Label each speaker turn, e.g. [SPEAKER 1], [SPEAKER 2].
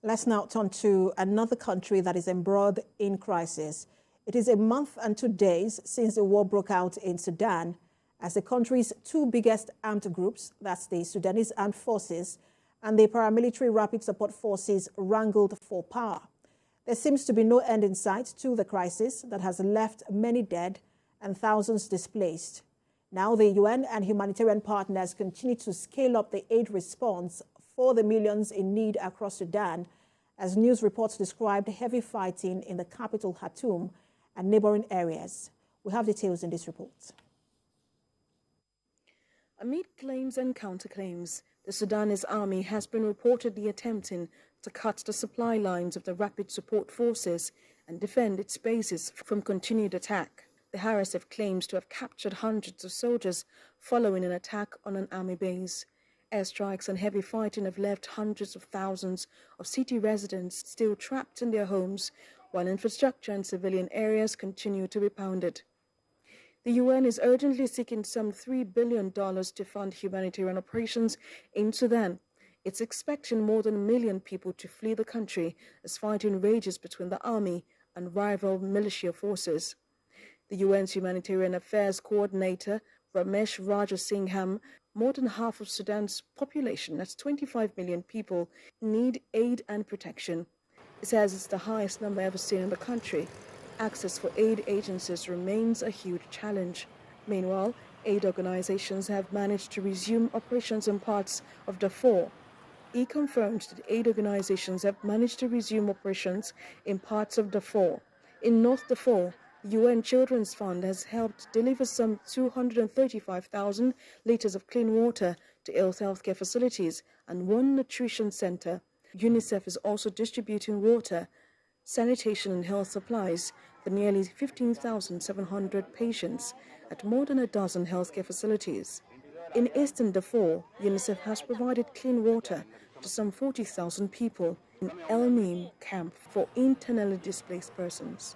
[SPEAKER 1] Let's now turn to another country that is embroiled in crisis. It is a month and 2 days since the war broke out in Sudan, as the country's two biggest armed groups, that's the Sudanese Armed Forces and the paramilitary Rapid Support Forces, wrangled for power. There seems to be no end in sight to the crisis that has left many dead and thousands displaced. Now the UN and humanitarian partners continue to scale up the aid response for the millions in need across Sudan, as news reports described heavy fighting in the capital Khartoum and neighboring areas. We have details in this report.
[SPEAKER 2] Amid claims and counterclaims, the Sudanese army has been reportedly attempting to cut the supply lines of the Rapid Support Forces and defend its bases from continued attack. The RSF claims to have captured hundreds of soldiers following an attack on an army base. Airstrikes and heavy fighting have left hundreds of thousands of city residents still trapped in their homes, while infrastructure and civilian areas continue to be pounded. The UN is urgently seeking some $3 billion to fund humanitarian operations in Sudan. It's expecting more than 1 million people to flee the country as fighting rages between the army and rival militia forces. The UN's Humanitarian Affairs Coordinator, Ramesh Rajasingham, more than half of Sudan's population, that's 25 million people, need aid and protection. He says it's the highest number ever seen in the country. Access for aid agencies remains a huge challenge. Meanwhile, aid organizations have managed to resume operations in parts of Darfur. He confirmed that aid organizations have managed to resume operations in parts of Darfur. In North Darfur, the UN Children's Fund has helped deliver some 235,000 liters of clean water to healthcare facilities and one nutrition center. UNICEF is also distributing water, sanitation and health supplies for nearly 15,700 patients at more than a dozen healthcare facilities. In eastern Darfur, UNICEF has provided clean water to some 40,000 people in El Mim camp for internally displaced persons.